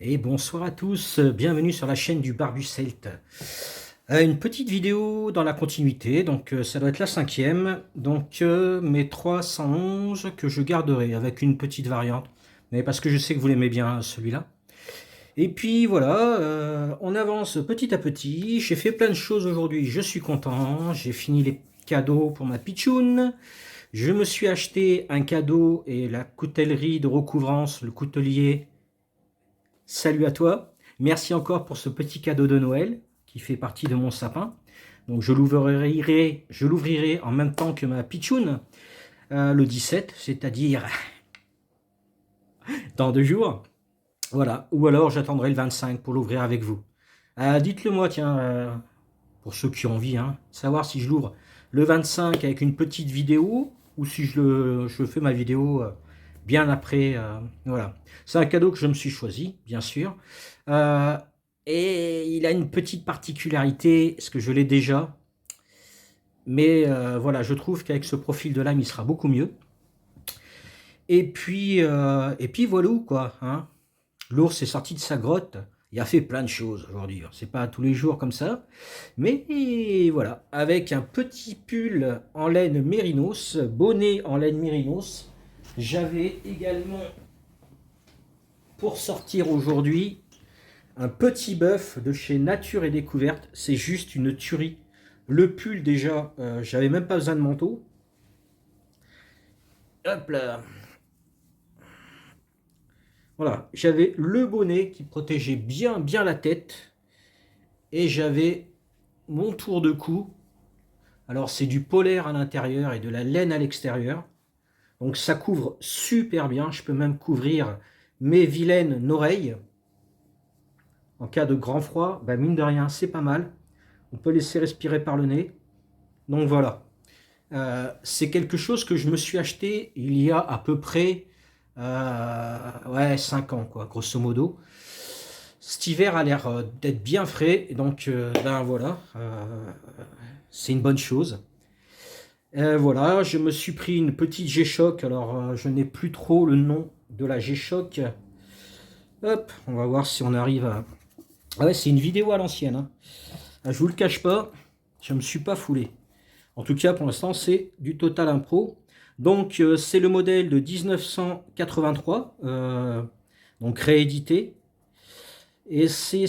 Et bonsoir à tous, bienvenue sur la chaîne du Barbu Celte. Une petite vidéo dans la continuité, donc ça doit être la cinquième, donc mes 311 que je garderai avec une petite variante, mais parce que je sais que vous l'aimez bien celui-là. Et puis voilà, on avance petit à petit, j'ai fait plein de choses aujourd'hui, je suis content, j'ai fini les cadeaux pour ma pitchoune, je me suis acheté un cadeau et la coutellerie de recouvrance, le coutelier. Salut à toi. Merci encore pour ce petit cadeau de Noël qui fait partie de mon sapin. Donc je l'ouvrirai en même temps que ma pitchoune le 17, c'est-à-dire dans 2 jours. Voilà. Ou alors j'attendrai le 25 pour l'ouvrir avec vous. Dites-le moi, tiens, pour ceux qui ont envie, hein, savoir si je l'ouvre le 25 avec une petite vidéo ou si je fais ma vidéo bien après. Voilà. C'est un cadeau que je me suis choisi, bien sûr. Euh, et il a une petite particularité, parce que je l'ai déjà. Mais voilà, je trouve qu'avec ce profil de lame, il sera beaucoup mieux. Et puis voilà quoi. Hein. L'ours est sorti de sa grotte. Il a fait plein de choses aujourd'hui. C'est pas tous les jours comme ça. Mais voilà, avec un petit pull en laine mérinos, bonnet en laine mérinos. J'avais également, pour sortir aujourd'hui, un petit bœuf de chez Nature et Découverte. C'est juste une tuerie. Le pull déjà, j'avais même pas besoin de manteau. Hop là. Voilà, j'avais le bonnet qui protégeait bien bien la tête. Et j'avais mon tour de cou. Alors c'est du polaire à l'intérieur et de la laine à l'extérieur. Donc ça couvre super bien. Je peux même couvrir mes vilaines oreilles. En cas de grand froid, bah mine de rien, c'est pas mal. On peut laisser respirer par le nez. Donc voilà. C'est quelque chose que je me suis acheté il y a à peu près 5 ans, quoi, grosso modo. Cet hiver a l'air d'être bien frais, donc ben voilà, c'est une bonne chose. Voilà, je me suis pris une petite G-Shock, alors je n'ai plus trop le nom de la G-Shock. Hop, on va voir si on arrive à... Ah ouais, c'est une vidéo à l'ancienne. Hein. Je vous le cache pas, je me suis pas foulé. En tout cas, pour l'instant, c'est du Total Impro. Donc, c'est le modèle de 1983, donc réédité. Et c'est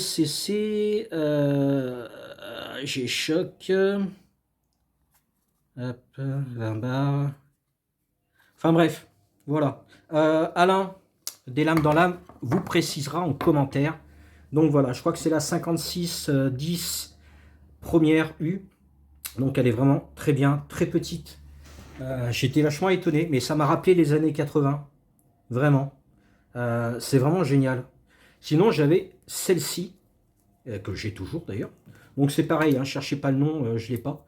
G-Shock. Hop, 20 barres. Enfin bref, voilà. Alain, des lames dans l'âme, vous précisera en commentaire. Donc voilà, je crois que c'est la 56-10 première U. Donc elle est vraiment très bien, très petite. J'étais vachement étonné, mais ça m'a rappelé les années 80. Vraiment. C'est vraiment génial. Sinon, j'avais celle-ci, que j'ai toujours d'ailleurs. Donc c'est pareil, hein, cherchez pas le nom, je l'ai pas.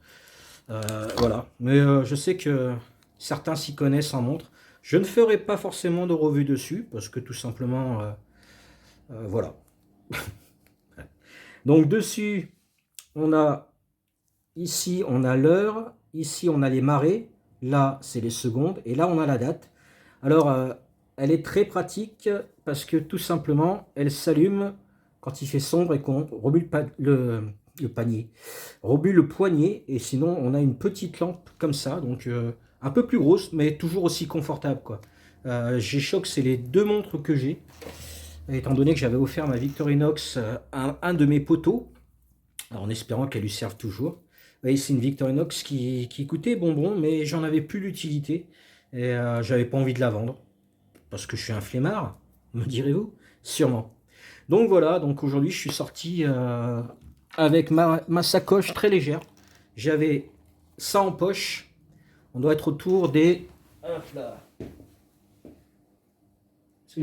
Voilà. Mais je sais que certains s'y connaissent en montre. Je ne ferai pas forcément de revue dessus, parce que tout simplement, voilà. Donc dessus, on a ici, on a l'heure, ici, on a les marées, là, c'est les secondes, et là, on a la date. Alors, elle est très pratique, parce que tout simplement, elle s'allume quand il fait sombre et qu'on remue le panier, remue le poignet, et sinon, on a une petite lampe comme ça, donc un peu plus grosse, mais toujours aussi confortable, quoi. G-Shock, c'est les deux montres que j'ai, étant donné que j'avais offert ma Victorinox à un de mes poteaux, en espérant qu'elle lui serve toujours. Oui, c'est une Victorinox qui coûtait bonbon, mais j'en avais plus l'utilité. Et j'avais pas envie de la vendre. Parce que je suis un flemmard, me direz-vous? Sûrement. Donc voilà, donc aujourd'hui je suis sorti avec ma sacoche très légère. J'avais ça en poche. On doit être autour des... Hop là. Parce que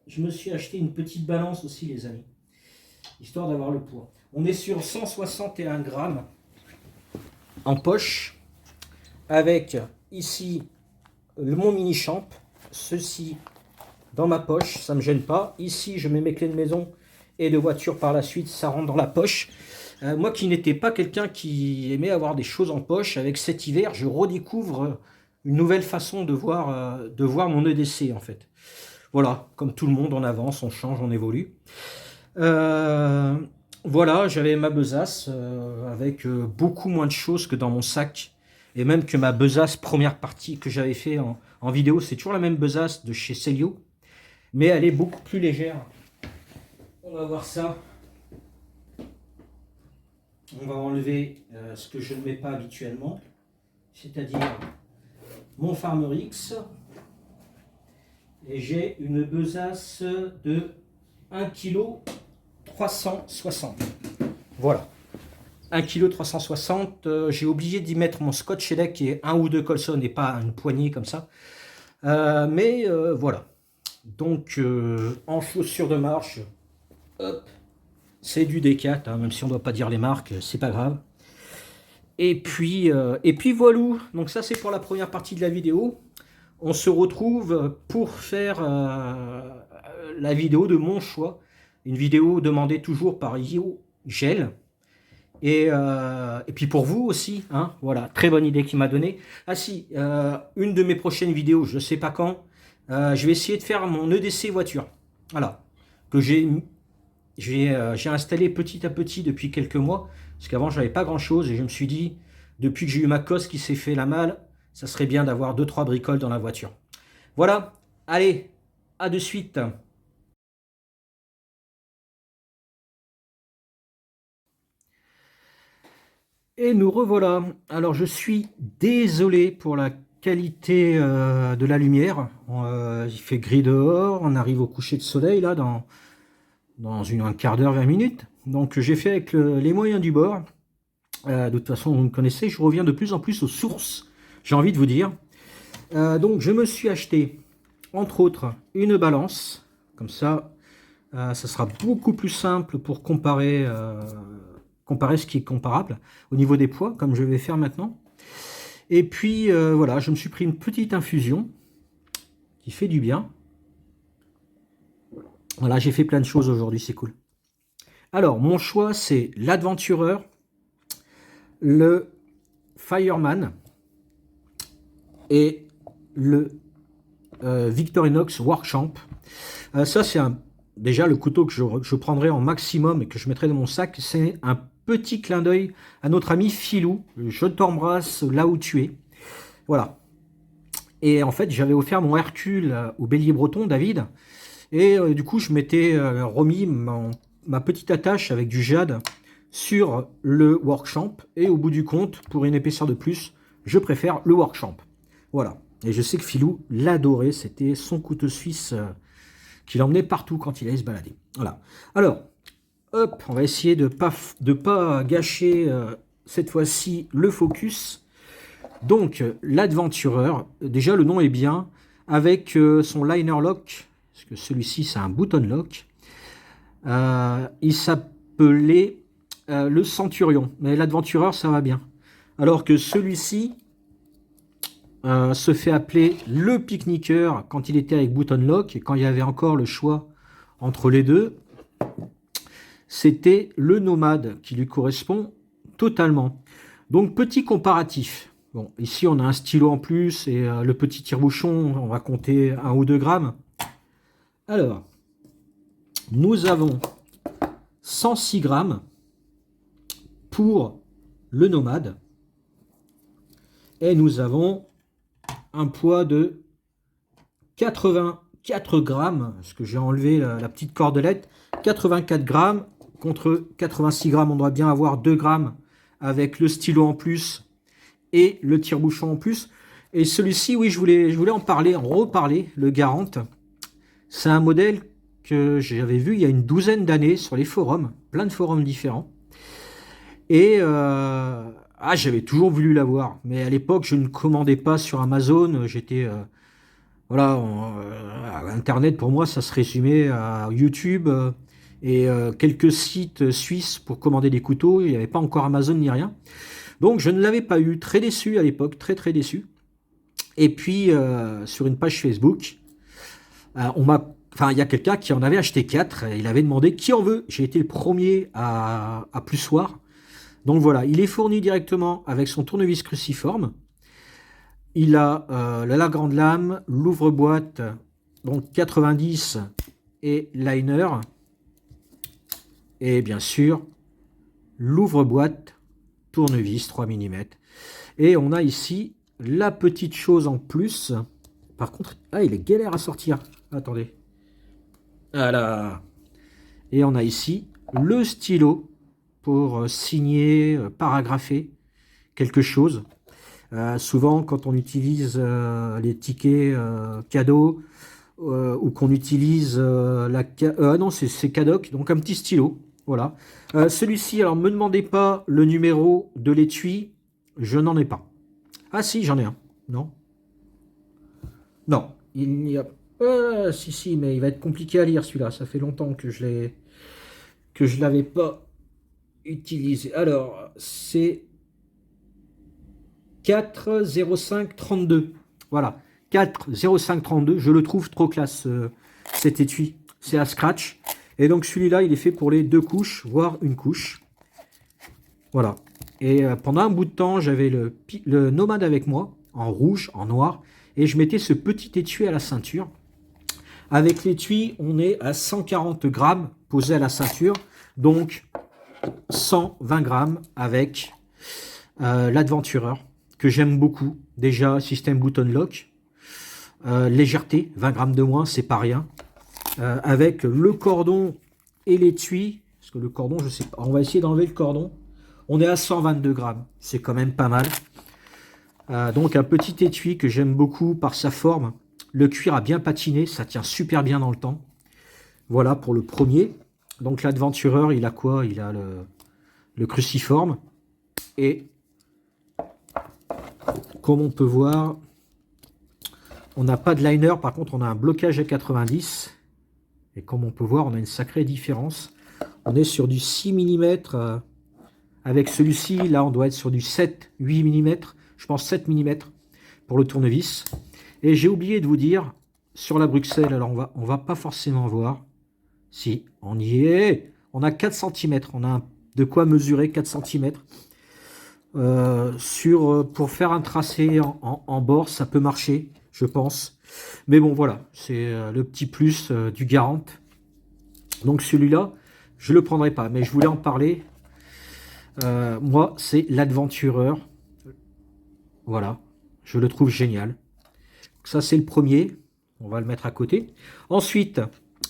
je me suis acheté une petite balance aussi, les amis. Histoire d'avoir le poids. On est sur 161 grammes en poche, avec ici mon mini champ, ceci dans ma poche, ça ne me gêne pas. Ici, je mets mes clés de maison et de voiture par la suite, ça rentre dans la poche. Moi qui n'étais pas quelqu'un qui aimait avoir des choses en poche, avec cet hiver, je redécouvre une nouvelle façon de voir mon EDC en fait. Voilà, comme tout le monde, on avance, on change, on évolue. Euh, voilà, j'avais ma besace avec beaucoup moins de choses que dans mon sac. Et même que ma besace première partie que j'avais fait en vidéo, c'est toujours la même besace de chez Celio. Mais elle est beaucoup plus légère. On va voir ça. On va enlever ce que je ne mets pas habituellement. C'est-à-dire mon Farmerix. Et j'ai une besace de 1,360 kg. Voilà. 1,360 kg. J'ai oublié d'y mettre mon scotch elec qui est un ou deux colsons et pas une poignée comme ça. Mais voilà. Donc en chaussures de marche, hop, c'est du D4, hein, même si on ne doit pas dire les marques, c'est pas grave. Et puis voilà. Donc ça c'est pour la première partie de la vidéo. On se retrouve pour faire la vidéo de mon choix. Une vidéo demandée toujours par Yo Gel. Et puis pour vous aussi, hein, voilà, très bonne idée qu'il m'a donnée. Ah si, une de mes prochaines vidéos, je ne sais pas quand, je vais essayer de faire mon EDC voiture. Voilà, que j'ai installé petit à petit depuis quelques mois, parce qu'avant j'avais pas grand chose et je me suis dit, depuis que j'ai eu ma cosse qui s'est fait la malle, ça serait bien d'avoir 2-3 bricoles dans la voiture. Voilà, allez, à de suite. Et nous revoilà. Alors je suis désolé pour la qualité de la lumière. Il fait gris dehors, on arrive au coucher de soleil là dans un quart d'heure, 20 minutes. Donc j'ai fait avec les moyens du bord. De toute façon, vous me connaissez, je reviens de plus en plus aux sources, j'ai envie de vous dire. Donc je me suis acheté, entre autres, une balance. Comme ça, ça sera beaucoup plus simple pour comparer ce qui est comparable au niveau des poids, comme je vais faire maintenant. Et puis voilà, je me suis pris une petite infusion qui fait du bien. Voilà, j'ai fait plein de choses aujourd'hui, c'est cool. Alors, mon choix, c'est l'Adventureur, le Fireman et le Victorinox Workchamp. Ça, c'est déjà le couteau que je prendrai en maximum et que je mettrai dans mon sac. C'est un petit clin d'œil à notre ami Philou. Je t'embrasse là où tu es. Voilà. Et en fait, j'avais offert mon Hercule au bélier breton, David. Et du coup, je m'étais remis ma petite attache avec du jade sur le Workchamp. Et au bout du compte, pour une épaisseur de plus, je préfère le Workchamp. Voilà. Et je sais que Philou l'adorait. C'était son couteau suisse qu'il emmenait partout quand il allait se balader. Voilà. Alors, hop, on va essayer de pas gâcher cette fois-ci le focus. Donc, l'Adventureur, déjà le nom est bien, avec son liner lock, parce que celui-ci c'est un button lock. Il s'appelait le Centurion, mais l'Adventureur ça va bien. Alors que celui-ci se fait appeler le Pique-Niqueur quand il était avec button lock, et quand il y avait encore le choix entre les deux, c'était le Nomade qui lui correspond totalement. Donc petit comparatif. Bon, ici on a un stylo en plus et le petit tire-bouchon, on va compter 1 ou 2 grammes. Alors, nous avons 106 grammes pour le Nomade et nous avons un poids de 84 grammes, parce que j'ai enlevé la petite cordelette, 84 grammes contre 86 grammes, on doit bien avoir 2 grammes avec le stylo en plus et le tire-bouchon en plus. Et celui-ci, oui, je voulais en reparler, le Garante. C'est un modèle que j'avais vu il y a une douzaine d'années sur les forums, plein de forums différents. Et j'avais toujours voulu l'avoir, mais à l'époque, je ne commandais pas sur Amazon. J'étais voilà, Internet pour moi, ça se résumait à YouTube et quelques sites suisses pour commander des couteaux. Il n'y avait pas encore Amazon ni rien. Donc je ne l'avais pas eu, très déçu à l'époque, très très déçu. Et puis sur une page Facebook, il y a quelqu'un qui en avait acheté 4, il avait demandé qui en veut. J'ai été le premier à Plussoir. Donc voilà, il est fourni directement avec son tournevis cruciforme. Il a la grande lame, l'ouvre-boîte Donc 90 et liner. Et bien sûr, l'ouvre-boîte tournevis 3 mm. Et on a ici la petite chose en plus. Par contre, ah, il est galère à sortir. Attendez. Voilà. Et on a ici le stylo pour signer, paragrapher quelque chose. Souvent, quand on utilise les tickets cadeaux ou qu'on utilise non, c'est Cadoc, donc un petit stylo. Voilà. Celui-ci, alors me demandez pas le numéro de l'étui, je n'en ai pas. Ah si, j'en ai un. Non. Non, il n'y a si, mais il va être compliqué à lire celui-là. Ça fait longtemps que je l'avais pas utilisé. Alors, c'est 40532. Voilà, 40532. Je le trouve trop classe, cet étui. C'est à scratch. Et donc celui-là, il est fait pour les 2 couches, voire une couche. Voilà. Et pendant un bout de temps, j'avais le Nomade avec moi, en rouge, en noir. Et je mettais ce petit étui à la ceinture. Avec l'étui, on est à 140 grammes posé à la ceinture. Donc 120 grammes avec l'Adventurer, que j'aime beaucoup. Déjà, système button lock. Légèreté, 20 grammes de moins, c'est pas rien. Avec le cordon et l'étui, parce que le cordon, je sais pas, on va essayer d'enlever le cordon. On est à 122 grammes, c'est quand même pas mal. Donc un petit étui que j'aime beaucoup par sa forme. Le cuir a bien patiné, ça tient super bien dans le temps. Voilà pour le premier. Donc l'Adventurer, il a quoi? Il a le cruciforme. Et comme on peut voir, on n'a pas de liner, par contre on a un blocage à 90. Et comme on peut voir, on a une sacrée différence. On est sur du 6 mm. Avec celui-ci, là on doit être sur du 7-8 mm. Je pense 7 mm pour le tournevis. Et j'ai oublié de vous dire, sur la Bruxelles, alors on va pas forcément voir. Si, on y est. On a 4 cm. On a de quoi mesurer 4 cm. Pour faire un tracé en bord, ça peut marcher, je pense. Mais bon, voilà, c'est le petit plus du Garant. Donc celui-là, je le prendrai pas, mais je voulais en parler. Moi, c'est l'Adventurer. Voilà, je le trouve génial. Ça, c'est le premier. On va le mettre à côté. Ensuite,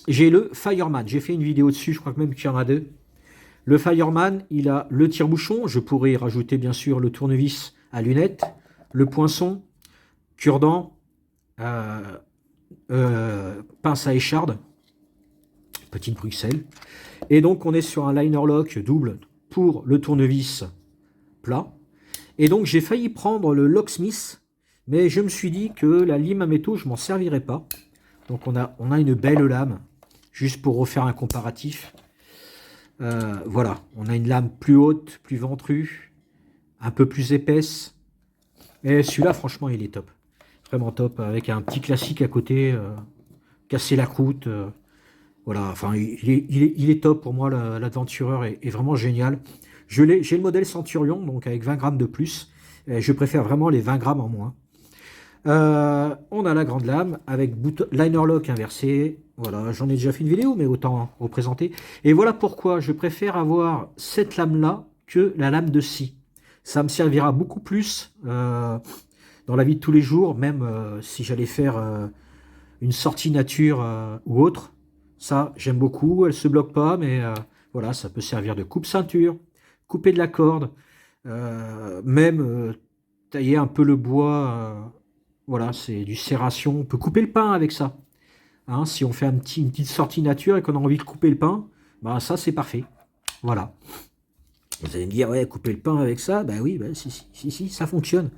j'ai le Fireman. J'ai fait une vidéo dessus, je crois que même qu'il y en a 2. Le Fireman, il a le tire-bouchon. Je pourrais y rajouter, bien sûr, le tournevis à lunettes, le poinçon, cure-dent, pince à écharde, petite Bruxelles. Et donc, on est sur un liner lock double pour le tournevis plat. Et donc, j'ai failli prendre le Locksmith, mais je me suis dit que la lime à métaux, je m'en servirais pas. Donc, on a une belle lame, juste pour refaire un comparatif. Voilà, on a une lame plus haute, plus ventrue, un peu plus épaisse. Et celui-là, franchement, il est top. Vraiment top, avec un petit classique à côté, casser la croûte. Voilà, enfin, il est top pour moi, l'Adventurer est vraiment génial. J'ai le modèle Centurion, donc avec 20 grammes de plus. Et je préfère vraiment les 20 grammes en moins. On a la grande lame avec liner lock inversé. Voilà, j'en ai déjà fait une vidéo, mais autant représenter. Et voilà pourquoi je préfère avoir cette lame-là que la lame de scie. Ça me servira beaucoup plus dans la vie de tous les jours, même si j'allais faire une sortie nature ou autre. Ça, j'aime beaucoup. Elle se bloque pas, mais voilà, ça peut servir de coupe-ceinture, couper de la corde, même tailler un peu le bois. Voilà, c'est du serration. On peut couper le pain avec ça. Hein, si on fait une petite sortie nature et qu'on a envie de couper le pain, bah ça c'est parfait. Voilà. Vous allez me dire, ouais, couper le pain avec ça, bah oui, bah, si, ça fonctionne.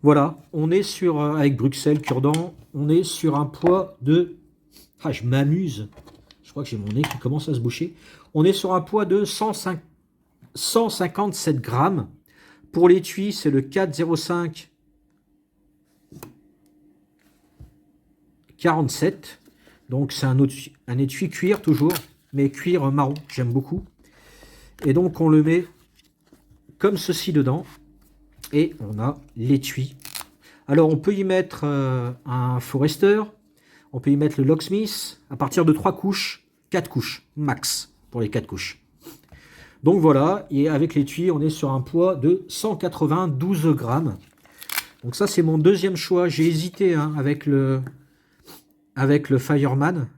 Voilà, on est sur, avec Bruxelles, cure-dent, on est sur un poids de... Ah, je m'amuse. Je crois que j'ai mon nez qui commence à se boucher. On est sur un poids de 157 grammes. Pour l'étui, c'est le 405 47. Donc c'est un étui cuir toujours, mais cuir marron, j'aime beaucoup. Et donc on le met comme ceci dedans. Et on a l'étui. Alors on peut y mettre un Forester. On peut y mettre le locksmith à partir de 3 couches, 4 couches, max, pour les 4 couches. Donc voilà, et avec l'étui, on est sur un poids de 192 grammes. Donc ça, c'est mon deuxième choix. J'ai hésité hein, avec le Fireman,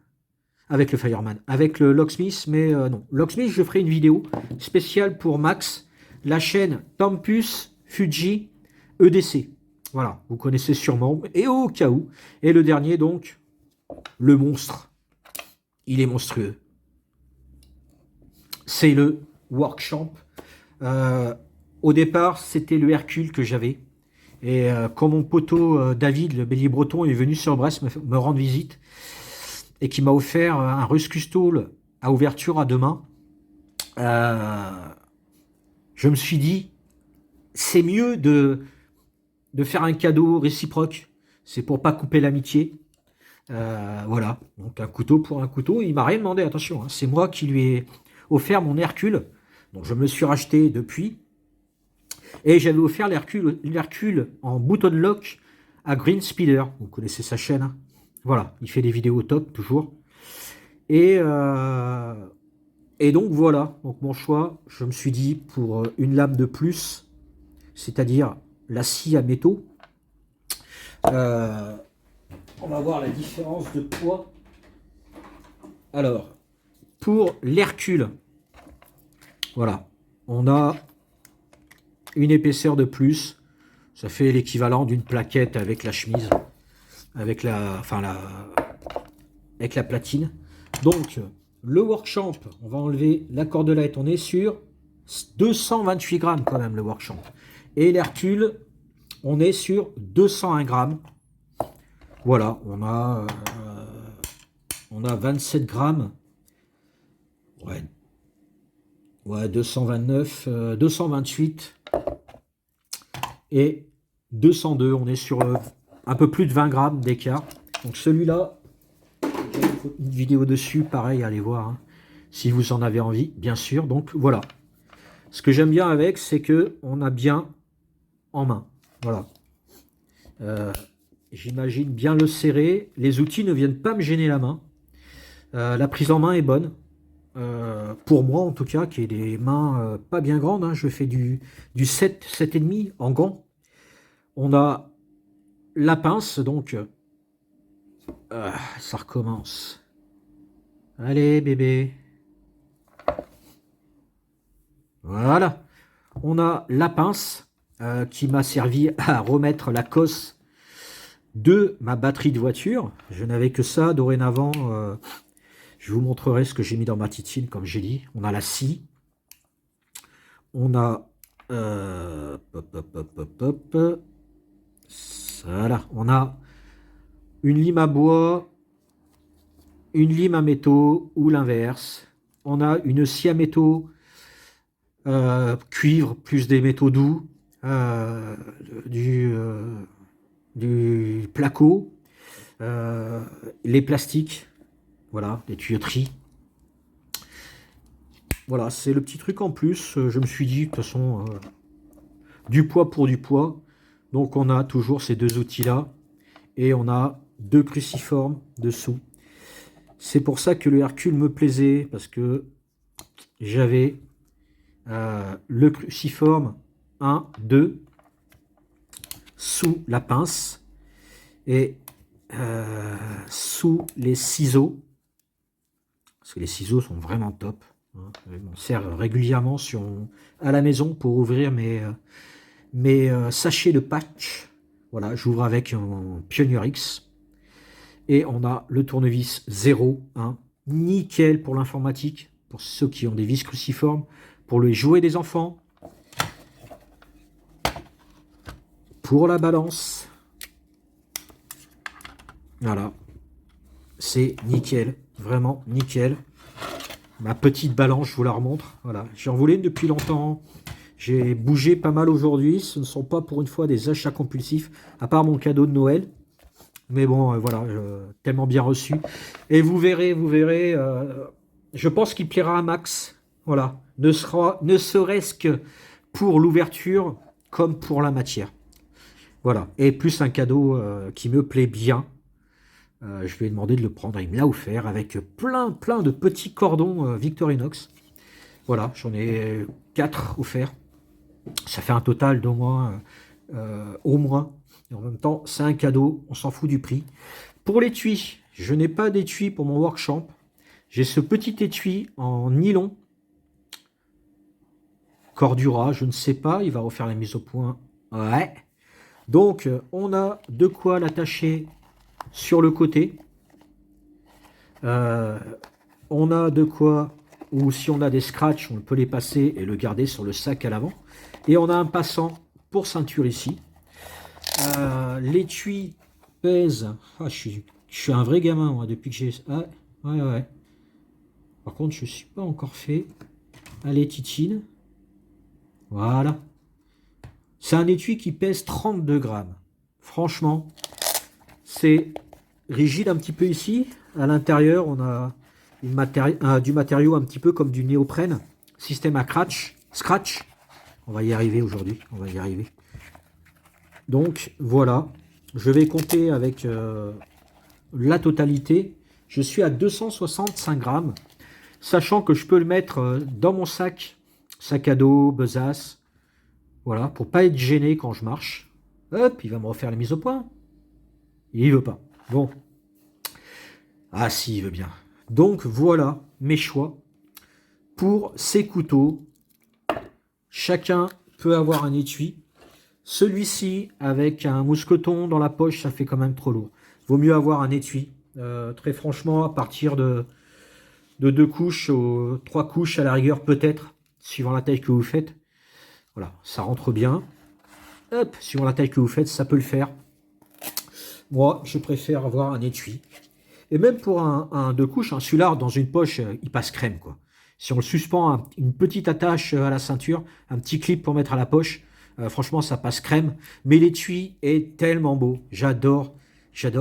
avec le Locksmith, mais non. Locksmith, je ferai une vidéo spéciale pour Max, la chaîne Tempus Fuji EDC. Voilà, vous connaissez sûrement, et au cas où. Et le dernier, donc, le monstre. Il est monstrueux. C'est le Workchamp. Au départ, c'était le Hercule que j'avais. Et quand mon poteau David, le bélier breton, est venu sur Brest me rendre visite et qui m'a offert un Russe Custol à ouverture à 2 mains, je me suis dit, c'est mieux de faire un cadeau réciproque. C'est pour pas couper l'amitié. Voilà, donc un couteau pour un couteau. Il m'a rien demandé, attention. Hein, c'est moi qui lui ai offert mon Hercule. Donc je me le suis racheté depuis. Et j'avais offert l'Hercule en button lock à Green Speeder. Vous connaissez sa chaîne. Hein. Voilà, il fait des vidéos top, toujours. Et donc voilà, donc mon choix, je me suis dit, pour une lame de plus, c'est-à-dire la scie à métaux, on va voir la différence de poids. Alors, pour l'Hercule, voilà, on a une épaisseur de plus. Ça fait l'équivalent d'une plaquette avec la chemise, avec la platine. Donc, le Workchamp, on va enlever la cordelette. On est sur 228 grammes quand même, le Workchamp. Et l'Hercule, on est sur 201 grammes. Voilà, on a 27 grammes. Ouais, 229, 228 et 202. On est sur un peu plus de 20 grammes d'écart. Donc celui-là, une vidéo dessus, pareil, allez voir, hein, si vous en avez envie, bien sûr. Donc voilà. Ce que j'aime bien avec, c'est que on a bien en main. Voilà. J'imagine bien le serrer. Les outils ne viennent pas me gêner la main. La prise en main est bonne. Pour moi en tout cas, qui ai des mains pas bien grandes, hein, je fais du 7, 7,5 en gants. On a la pince, donc ça recommence. Allez bébé. Voilà. On a la pince qui m'a servi à remettre la cosse de ma batterie de voiture. Je n'avais que ça dorénavant. Je vous montrerai ce que j'ai mis dans ma titine, comme j'ai dit. On a la scie. On a... Voilà. On a une lime à bois, une lime à métaux ou l'inverse. On a une scie à métaux, cuivre plus des métaux doux, du placo, les plastiques. Voilà, les tuyauteries. Voilà, c'est le petit truc en plus. Je me suis dit, de toute façon, du poids pour du poids. Donc on a toujours ces deux outils-là. Et on a 2 cruciformes dessous. C'est pour ça que le Hercule me plaisait. Parce que j'avais le cruciforme 1, 2 sous la pince. Et sous les ciseaux. Parce que les ciseaux sont vraiment top. Hein. On sert régulièrement à la maison pour ouvrir mes sachets de patch. Voilà, j'ouvre avec un Pioneer X. Et on a le tournevis 0. Hein. Nickel pour l'informatique. Pour ceux qui ont des vis cruciformes. Pour les jouets des enfants. Pour la balance. Voilà. C'est nickel. Vraiment nickel. Ma petite balance, je vous la remontre. Voilà. J'en voulais une depuis longtemps. J'ai bougé pas mal aujourd'hui. Ce ne sont pas pour une fois des achats compulsifs, à part mon cadeau de Noël. Mais bon, voilà, tellement bien reçu. Et vous verrez, je pense qu'il plaira à Max. Voilà. Ne serait-ce que pour l'ouverture, comme pour la matière. Voilà. Et plus un cadeau qui me plaît bien. Je lui ai demandé de le prendre, il me l'a offert avec plein de petits cordons Victorinox. Voilà, j'en ai 4 offerts. Ça fait un total d'au moins, au moins. Et en même temps, c'est un cadeau, on s'en fout du prix. Pour l'étui, je n'ai pas d'étui pour mon workshop. J'ai ce petit étui en nylon. Cordura, je ne sais pas, il va refaire la mise au point. Ouais. Donc, on a de quoi l'attacher sur le côté. On a de quoi, ou si on a des scratchs, on peut les passer et le garder sur le sac à l'avant. Et on a un passant pour ceinture ici. L'étui pèse... Ah, je suis un vrai gamin, moi, depuis que j'ai... Ah, ouais. Par contre, je ne suis pas encore fait. Allez, titine. Voilà. C'est un étui qui pèse 32 grammes. Franchement, c'est rigide un petit peu ici. À l'intérieur, on a du matériau un petit peu comme du néoprène. Système à scratch. On va y arriver aujourd'hui. On va y arriver. Donc, voilà. Je vais compter avec la totalité. Je suis à 265 grammes. Sachant que je peux le mettre dans mon sac à dos, besace. Voilà, pour pas être gêné quand je marche. Hop, il va me refaire la mise au point. Il veut pas. Bon. Ah si, il veut bien. Donc voilà mes choix pour ces couteaux. Chacun peut avoir un étui. Celui-ci, avec un mousqueton dans la poche, ça fait quand même trop lourd. Vaut mieux avoir un étui. Très franchement, à partir de 2 couches, 3 couches à la rigueur peut-être, suivant la taille que vous faites. Voilà, ça rentre bien. Hop, suivant la taille que vous faites, ça peut le faire. Moi, je préfère avoir un étui. Et même pour un 2 couches, celui-là, dans une poche, il passe crème, quoi. Si on le suspend à une petite attache à la ceinture, un petit clip pour mettre à la poche, franchement, ça passe crème. Mais l'étui est tellement beau. J'adore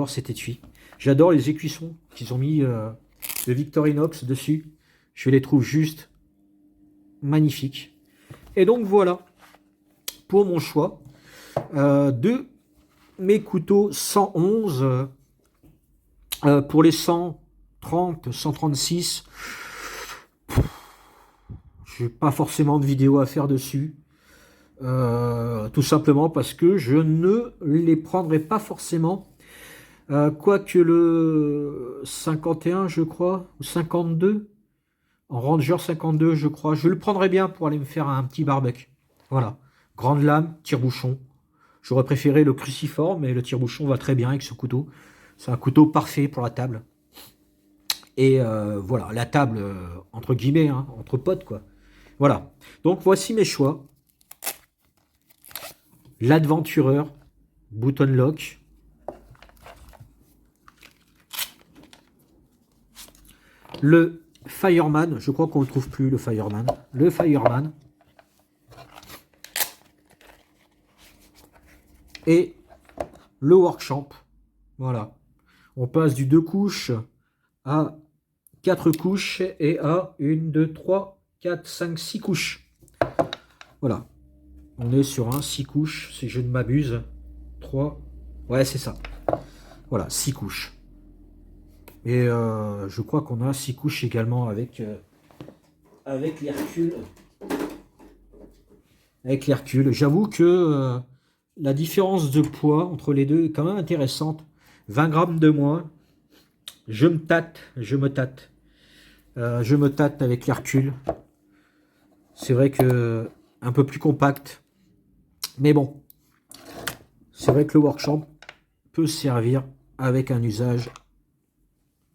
cet étui. J'adore les écuissons qu'ils ont mis de Victorinox dessus. Je les trouve juste magnifiques. Et donc, voilà pour mon choix de mes couteaux 111 pour les 130, 136. Je n'ai pas forcément de vidéo à faire dessus. Tout simplement parce que je ne les prendrai pas forcément. Quoique le 51, je crois, ou 52, en Ranger 52, je crois, je le prendrais bien pour aller me faire un petit barbecue. Voilà. Grande lame, tire-bouchon. J'aurais préféré le cruciforme, mais le tire-bouchon va très bien avec ce couteau. C'est un couteau parfait pour la table. Et voilà, la table, entre guillemets, hein, entre potes, quoi. Voilà. Donc, voici mes choix. L'Adventureur, button lock. Le Fireman, je crois qu'on ne le trouve plus, le Fireman. Le Fireman. Et le Workshop. Voilà. On passe du 2 couches à 4 couches et à 1, 2, 3, 4, 5, 6 couches. Voilà. On est sur un 6 couches, si je ne m'abuse. 3. Ouais, c'est ça. Voilà, 6 couches. Et je crois qu'on a 6 couches également avec l'Hercule. Avec l'Hercule. J'avoue que la différence de poids entre les deux est quand même intéressante. 20 grammes de moins. Je me tâte. Je me tâte avec l'Hercule. C'est vrai que un peu plus compact. Mais bon. C'est vrai que le Workshop peut servir avec un usage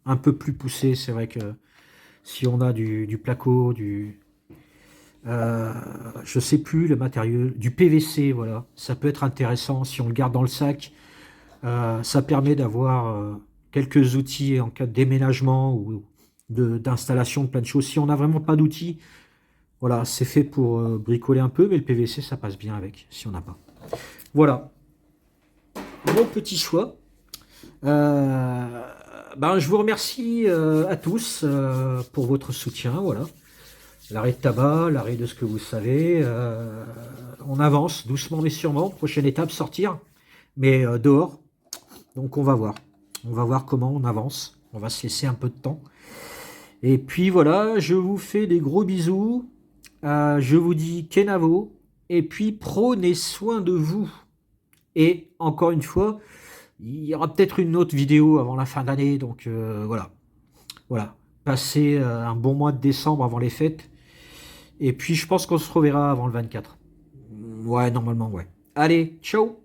un peu plus poussé. C'est vrai que si on a du placo, je sais plus le matériau, du PVC, voilà, ça peut être intéressant si on le garde dans le sac. Ça permet d'avoir quelques outils en cas de déménagement ou d'installation de plein de choses. Si on n'a vraiment pas d'outils, voilà, c'est fait pour bricoler un peu, mais le PVC, ça passe bien avec, si on n'a pas. Voilà, mon petit choix. Je vous remercie à tous pour votre soutien, voilà. L'arrêt de tabac, l'arrêt de ce que vous savez. On avance doucement mais sûrement. Prochaine étape, sortir. Mais dehors. Donc on va voir. On va voir comment on avance. On va se laisser un peu de temps. Et puis voilà, je vous fais des gros bisous. Je vous dis Kenavo. Et puis prenez soin de vous. Et encore une fois, il y aura peut-être une autre vidéo avant la fin d'année. Donc voilà. Voilà. Passez un bon mois de décembre avant les fêtes. Et puis je pense qu'on se reverra avant le 24. Ouais, normalement, ouais. Allez, ciao!